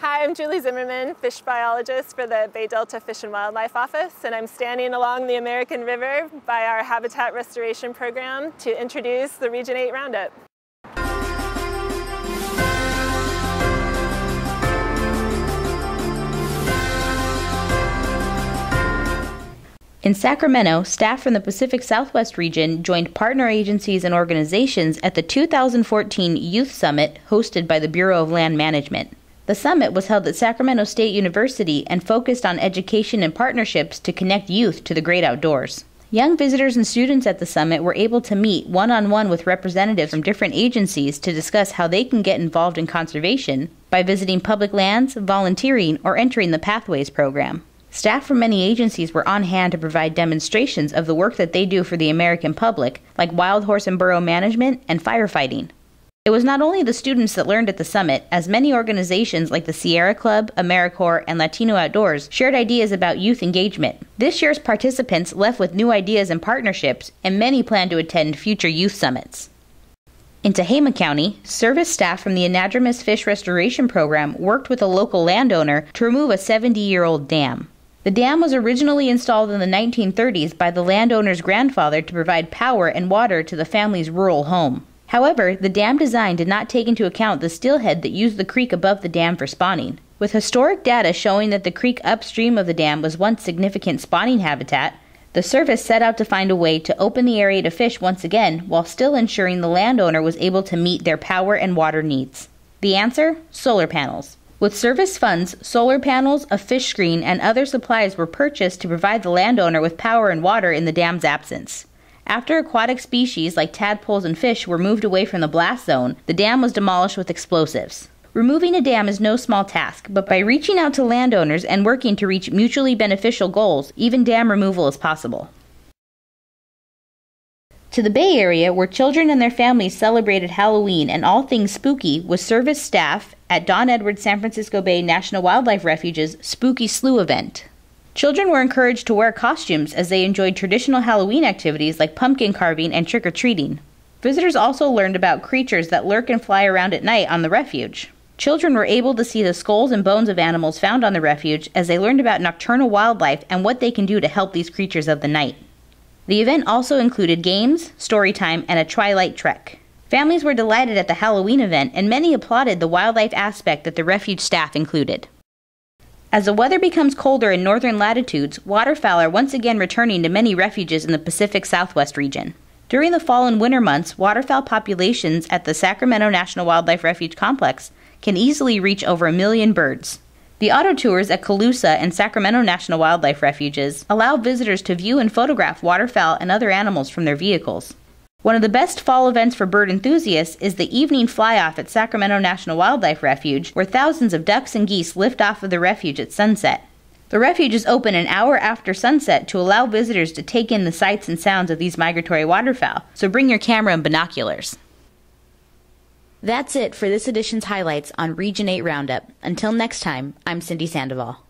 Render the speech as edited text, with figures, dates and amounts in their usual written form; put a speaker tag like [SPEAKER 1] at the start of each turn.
[SPEAKER 1] Hi, I'm Julie Zimmerman, fish biologist for the Bay Delta Fish and Wildlife Office, and I'm standing along the American River by our habitat restoration program to introduce the Region 8 Roundup.
[SPEAKER 2] In Sacramento, staff from the Pacific Southwest region joined partner agencies and organizations at the 2014 Youth Summit hosted by the Bureau of Land Management. The summit was held at Sacramento State University and focused on education and partnerships to connect youth to the great outdoors. Young visitors and students at the summit were able to meet one-on-one with representatives from different agencies to discuss how they can get involved in conservation by visiting public lands, volunteering, or entering the Pathways program. Staff from many agencies were on hand to provide demonstrations of the work that they do for the American public, like wild horse and burrow management and firefighting. It was not only the students that learned at the summit, as many organizations like the Sierra Club, AmeriCorps, and Latino Outdoors shared ideas about youth engagement. This year's participants left with new ideas and partnerships, and many plan to attend future youth summits. In Tehama County, service staff from the Anadromous Fish Restoration Program worked with a local landowner to remove a 70-year-old dam. The dam was originally installed in the 1930s by the landowner's grandfather to provide power and water to the family's rural home. However, the dam design did not take into account the steelhead that used the creek above the dam for spawning. With historic data showing that the creek upstream of the dam was once significant spawning habitat, the service set out to find a way to open the area to fish once again while still ensuring the landowner was able to meet their power and water needs. The answer? Solar panels. With service funds, solar panels, a fish screen, and other supplies were purchased to provide the landowner with power and water in the dam's absence. After aquatic species like tadpoles and fish were moved away from the blast zone, the dam was demolished with explosives. Removing a dam is no small task, but by reaching out to landowners and working to reach mutually beneficial goals, even dam removal is possible. To the Bay Area, where children and their families celebrated Halloween and all things spooky, was service staff at Don Edwards San Francisco Bay National Wildlife Refuge's Spooky Sleigh event. Children were encouraged to wear costumes as they enjoyed traditional Halloween activities like pumpkin carving and trick-or-treating. Visitors also learned about creatures that lurk and fly around at night on the refuge. Children were able to see the skulls and bones of animals found on the refuge as they learned about nocturnal wildlife and what they can do to help these creatures of the night. The event also included games, story time, and a twilight trek. Families were delighted at the Halloween event, and many applauded the wildlife aspect that the refuge staff included. As the weather becomes colder in northern latitudes, waterfowl are once again returning to many refuges in the Pacific Southwest region. During the fall and winter months, waterfowl populations at the Sacramento National Wildlife Refuge Complex can easily reach over 1 million birds. The auto tours at Colusa and Sacramento National Wildlife Refuges allow visitors to view and photograph waterfowl and other animals from their vehicles. One of the best fall events for bird enthusiasts is the evening fly-off at Sacramento National Wildlife Refuge, where thousands of ducks and geese lift off of the refuge at sunset. The refuge is open an hour after sunset to allow visitors to take in the sights and sounds of these migratory waterfowl, so bring your camera and binoculars. That's it for this edition's highlights on Region 8 Roundup. Until next time, I'm Cindy Sandoval.